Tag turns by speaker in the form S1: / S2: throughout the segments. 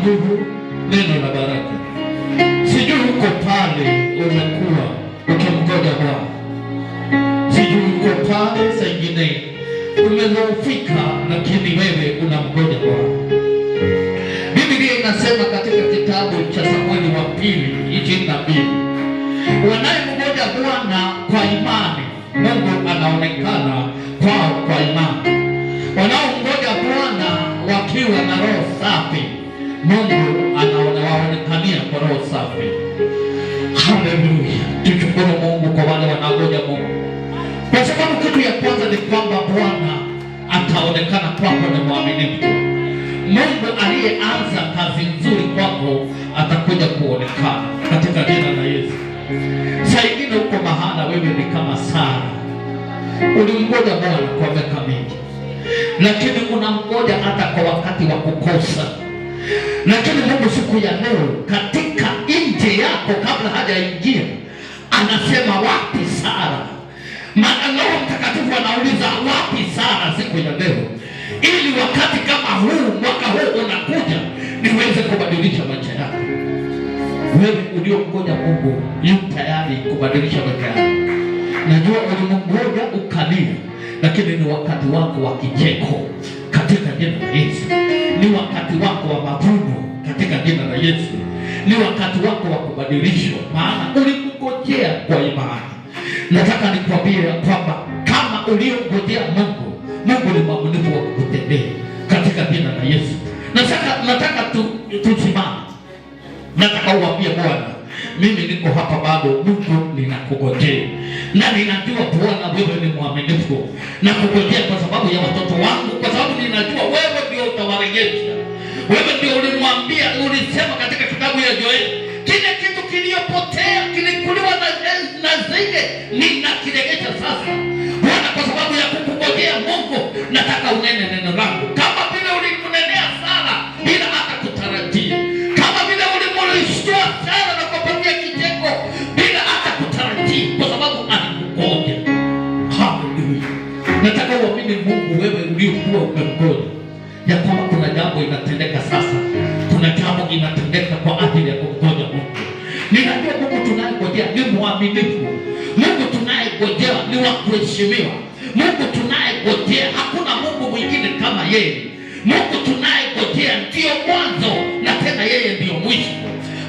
S1: nguvu, neno la baraka. Sijui uko pale umekuwa ukimgoja Bwana. Sijui uko pale saa ingine umedhoofika, lakini wewe unamgoja Bwana. Biblia inasema katika kitabu cha Samueli wa pili 22, wanayemgoja Bwana kwa imani, Mungu anaonekana kwao kwa imani. Wanaomgoja Bwana wakiwa na roho safi, Mungu anawaonekania kwa roho safi. Haleluya! Tushukuru Mungu kwa wale wanaogoja Mungu, kwa sababu kitu ya kwanza ni kwamba Bwana ataonekana kwako ni mwaminifu. Mungu aliyeanza kazi nzuri kwako atakuja kuonekana katika jina la Yesu. Saa ingine uko mahala wewe ni kama Sara, ulimgoja Bwana kwa miaka mingi, lakini unamgoja hata kwa wakati wa kukosa. Lakini Mungu siku ya leo katika nje yako, kabla hajaingia, anasema wapi Sara? Maana Roho Mtakatifu anauliza wapi Sara siku ya leo, ili wakati kama huu, mwaka huu unakuja, niweze kubadilisha maisha yako. Wewe uliomgoja Mungu yu tayari kubadilisha maisha yako. Najua ulimgoja ukalia, lakini ni wakati wako wa kicheko katika jina la Yesu. Ni wakati wako wa mavuno katika jina la Yesu. Ni wakati wako wa kubadilishwa, maana ulimgojea kwa imani. Nataka nikwambie kwamba kama uliomgojea Mungu, Mungu ni mwaminifu wa kukutendea katika jina la Yesu. Nataka tusimame. Nataka uambie Bwana, mimi niko hapa bado, Mungu ninakungojea. Na ninajua Bwana wewe ni mwaminifu. Nakungojea kwa sababu ya watoto wangu, kwa sababu ninajua wewe ndio utawarejesha. Wewe ndio ulimwambia, ulisema katika kitabu ya Joeli, kile kitu kiliopotea kilikuliwa na zile ninakirejesha sasa. Bwana, kwa sababu ya kukungojea Mungu, nataka unene neno langu kama vile ulimnenea Sara bila hata kutarajia, kama vile ulimulishtua Sara na kupatia kicheko bila hata kutarajia, kwa sababu alikugoja. Haleluya! Nataka uamini Mungu, wewe uliokuwa umemgoja, ya kwamba kuna jambo inatendeka sasa. Kuna jambo inatendeka kwa ajili ya kumgoja Mungu. Ninajua Mungu tunayegojea ni mwaminifu. Mungu tunayegojea ni wa kuheshimiwa. Mungu tunayegojea hakuna Mungu mwingine kama yeye. Mungu tunayegojea ndio mwanzo na tena yeye ndio mwisho.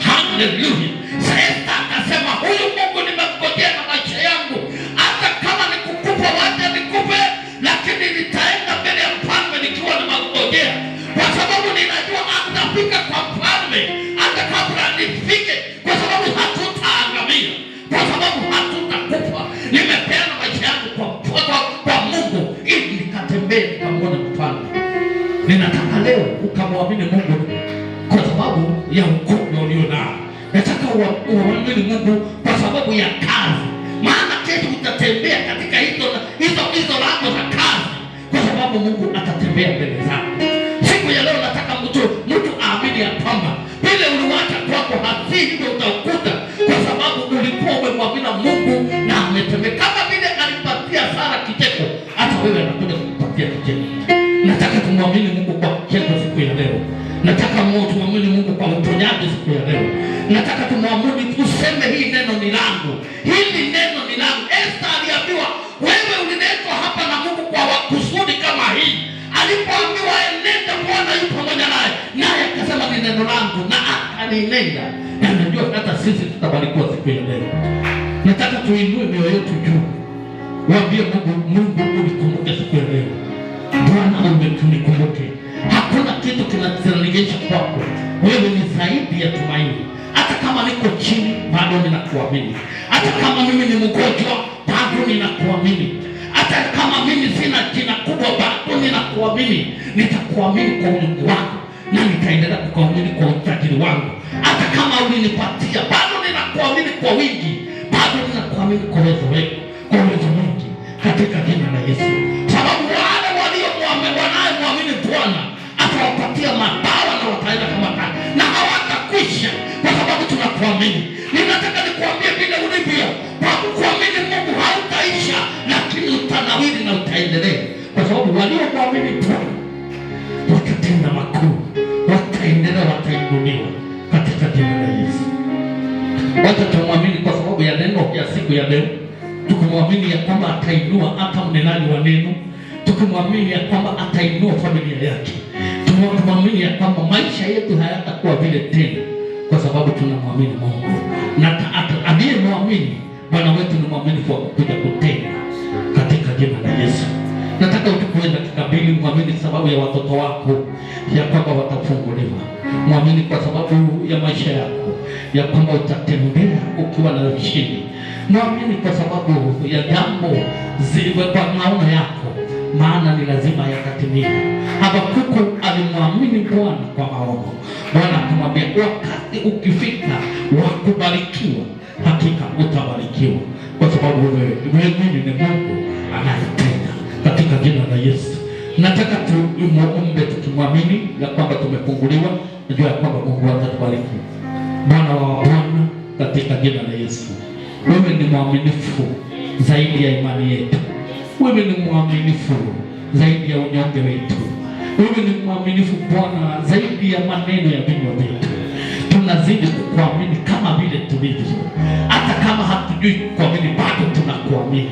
S1: Haleluya! Sasa akasema huyu Mungu nimemgojea na maisha yangu, hata kama nikukufa wacha nikufe, lakini nitaenda mbele ya mfalme nikiwa nimemgojea, kwa sababu ninajua atafika kwa mfalme hata kabla nifike, kwa sababu hatutaangamia, kwa sababu hatutakufa. Nimepeana maisha yangu kwa Mungu ili nikatembee nikamwone mfalme. Ninataka leo ukamwamini Mungu kwa sababu ya ukubwa ulio nao. Nataka uamini Mungu kwa sababu ya kazi, maana kesho utatembea katika hizo lango za kazi, kwa sababu Mungu atatembea mbele zako. Siku ya leo nataka mtu aamini ya kwamba vile uliwacha kwako hivyo utakuta, kwa sababu ulikuwa umemwamini Mungu na ametembea. Kama vile alipatia Sara kicheko, hata wewe anakuja kukupatia kicheko. Nataka tumwamini Mungu kwa kicheko siku ya leo. Nataka tumwamini Mungu kwa uponyaji siku ya leo. Nataka tumwamini, tuseme hii neno ni langu. Hili neno ni langu. Esther aliambiwa, wewe uliletwa hapa na Mungu kwa kusudi kama hii. Alipoambiwa enenda, Bwana yupo pamoja naye akasema ni neno langu, na akaninenda. Na najua hata sisi tutabarikiwa siku ya leo. Nataka tuinue mioyo yetu juu. Waambie Mungu unikumbuke siku ya leo. Bwana unikumbuke. Hakuna kitu kinanirejesha kwako. Wewe ni zaidi ya tumaini. Hata kama niko chini bado ninakuamini. Hata kama mimi ni mgonjwa bado ninakuamini. Hata kama mimi sina jina kubwa bado ninakuamini. Nitakuamini kwa Mungu wangu na nitaendelea kukuamini kwa utajiri wangu. Hata kama ulinipatia bado ninakuamini kwa wingi. Bado ninakuamini kwa uwezo wako, kwa uwezo mwingi katika jina la Yesu. Sababu wale wanayemwamini Bwana atawapatia mabawa na wataenda kama tai na hawatakwisha, kwa sababu tunakuamini. Ninataka nikuambie vile ulivyo, kwa kuamini Mungu hautaisha, lakini utanawiri na utaendelea, kwa sababu waliomwamini Bwana watatenda makuu, wataendelea, watainuliwa. Wacha tumwamini kwa sababu ya neno ya siku ya leo, tukimwamini ya kwamba atainua hata mnenaji wa neno, tukimwamini ya kwamba atainua familia yake, tumwamini ya kwamba maisha yetu hayatakuwa vile tena, kwa sababu tunamwamini Mungu, na aliyemwamini Bwana wetu ni mwaminifu wa kuja kutenda katika jina la Yesu. Nataka utukuwe katika Biblia, mwamini sababu ya watoto wako ya kwamba watafunguliwa. Mwamini kwa sababu ya maisha yako ya kwamba utatembea ukiwa na ushindi. Mwamini kwa sababu ya jambo zile kwa maono yako, maana ni lazima yakatimie. Habakuku alimwamini Bwana kwa maono. Bwana akamwambia wakati ukifika wa kubarikiwa, hakika utabarikiwa, kwa sababu wewe ni Mungu anayetenda katika jina la Yesu. Nataka tumuombe tukimwamini ya kwamba tumefunguliwa, najua ya kwamba Mungu atatubariki. Bwana wa Bwana, katika jina la Yesu, wewe ni mwaminifu zaidi ya imani yetu. Wewe ni mwaminifu zaidi ya unyonge wetu. Wewe ni mwaminifu Bwana zaidi ya maneno ya vinywa vyetu. Tunazidi kukuamini kama vile tulivyo. Hata kama hatujui kuamini, bado tunakuamini.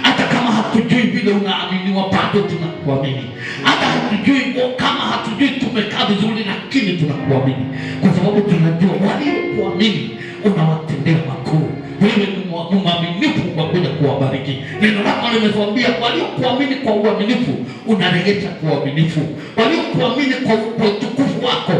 S1: Hata kama hatujui vile unaaminiwa, bado tunakuamini. Hata hatujui kama hatujui tumekaa vizuri, lakini tunakuamini, kwa sababu tunajua waliokuamini unawatendea makuu. Wewe ni mwaminifu kwa kuja kuwabariki. Neno lako limetuambia waliokuamini kwa uaminifu unarejesha kwa uaminifu. Waliokuamini kwa utukufu wako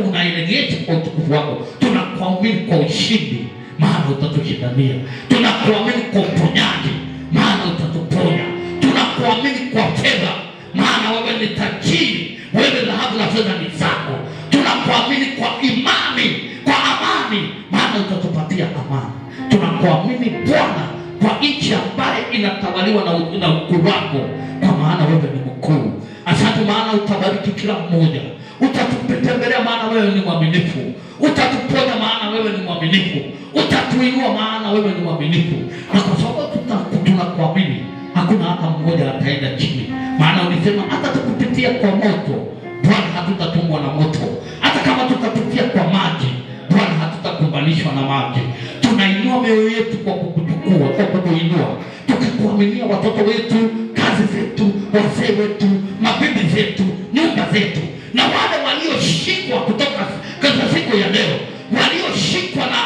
S1: unarejesha kwa utukufu wako. Tunakuamini kwa ushindi, maana utatushindania. Tunakuamini kwa uponyaji, maana utatuponya. Tunakuamini kwa fedha, maana wewe ni tajiri. Wewe dhahabu na fedha ni zako. Tunakuamini kwa imani, kwa amani, maana utatupatia amani. Tunakuamini Bwana kwa nchi ambaye inatawaliwa na ukuu wako, kwa maana wewe ni mkuu. Asante, maana utabariki kila mmoja. Utatutembelea, maana wewe ni mwaminifu. Utatuponya, maana wewe ni mwaminifu. Utatuinua, maana wewe ni mwaminifu. Na kwa sababu tunakuamini, hakuna hata mmoja ataenda chini, maana ulisema hata tukupitia kwa moto, Bwana, hatutatumwa na moto. Hata kama tutapitia kwa maji, Bwana, hatutakumbanishwa na maji. Tunainua mioyo yetu kwa kukuchukua, kwa kukuinua, tukikuaminia watoto wetu, kazi zetu, wazee wetu, mabibi zetu, nyumba zetu, na wale walioshikwa kutoka katika siku ya leo, walioshikwa na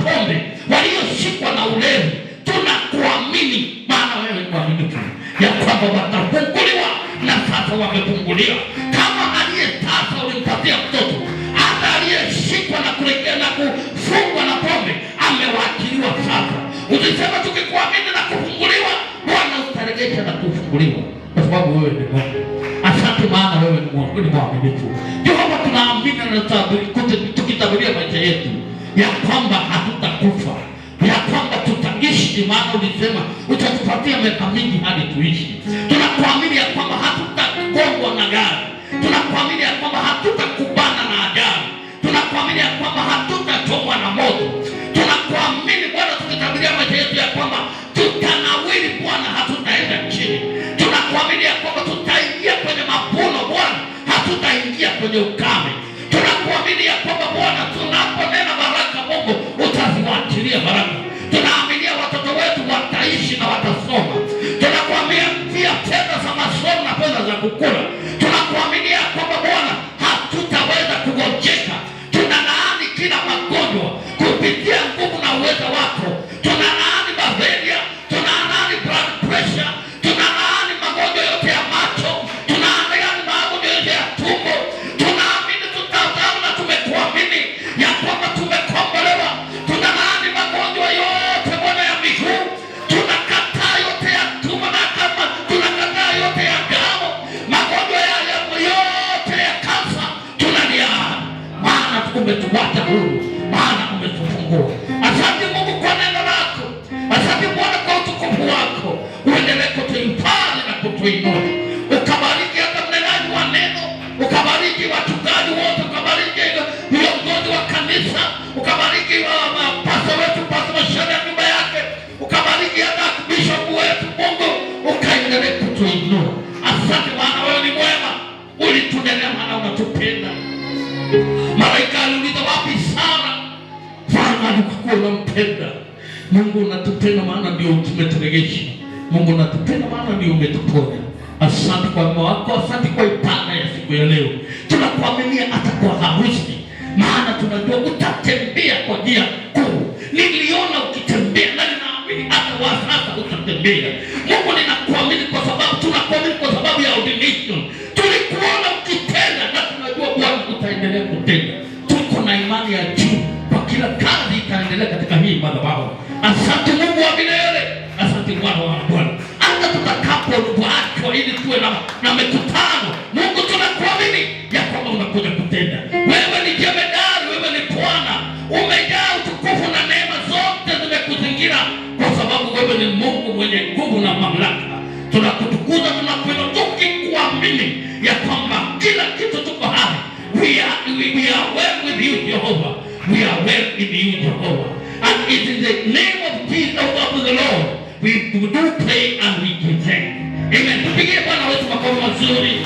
S1: pombe, walioshikwa na ulevi, tunakuamini, maana wewe ni mwaminifu ya kwamba watafunguliwa, na sasa wamefunguliwa. Kama aliyetasa ulimpatia mtoto, hata aliyeshikwa na kulegea na kufungwa na pombe amewaachiliwa sasa. Ukisema tukikuamini na kufunguliwa, Bwana utarejesha na kufunguliwa, kwa sababu wewe ni Mungu. Asante, maana wewe ni mwaminifu. Jehova, tunaamini na tukitabiria maisha yetu ya kwamba hatutakufa, ya kwamba tutaishi, maana ulisema utatupatia miaka mingi hadi tuishi. Tunakuamini ya kwamba hatutagongwa na gari. Tunakuamini ya kwamba hatutakubana na ajali. Tunakuamini ya kwamba hatutachomwa na moto. Tunakuamini Bwana, tukitabiria maisha yetu ya kwamba tutanawiri Bwana, hatutaenda chini. Tunakuamini ya kwamba tutaingia kwenye mavuno Bwana, hatutaingia kwenye ukame. Tunakuamini ya kwamba Bwana, tunaponena baraka Mungu utaziwachilia baraka. Tunaaminia watoto wetu wataishi na watasoma. Tunakuamini pia fedha za masomo na fedha za kukula. Tunakuamini ya kwamba Bwana, hatutaweza kugojeka. Tunalaani kila magonjwa kupitia nguvu na uwezo Mungu unatupenda maana ndio tumeturegesha. Mungu unatupenda maana ndio umetuponya. Asante kwa wema wako, asante kwa ibada ya siku ya leo. Tunakuaminia hata kwa harusi, maana tunajua utatembea kwa njia kuu. Niliona ukitembea na ninaamini hata wa sasa utatembea. Mungu ninakuamini kwa sababu tunakuamini kwa sababu ya ordination. Tulikuona ukitenda na tunajua Bwana utaendelea kutenda. Tuko na imani ya juu kwa kila kazi itaendelea katika hii madhabahu. Asante Mungu wa milele. Asante Bwana wa Bwana. Hata tutakapoachwa ili tuwe na mikutano, Mungu tunakuamini ya kwamba unakuja kutenda. Wewe ni jemedari, wewe ni Bwana. Umejaa utukufu na neema zote zimekuzingira kwa sababu wewe ni Mungu mwenye nguvu na mamlaka. Tunakutukuza, tunakuinua tukikuamini ya kwamba kila kitu tuko hai. We are well with you, Jehovah. We are well in you, Jehovah. And it is the name of Jesus of the Lord we do pray and we give thanks. Amen. Tupigie Bwana wetu makofi mazuri.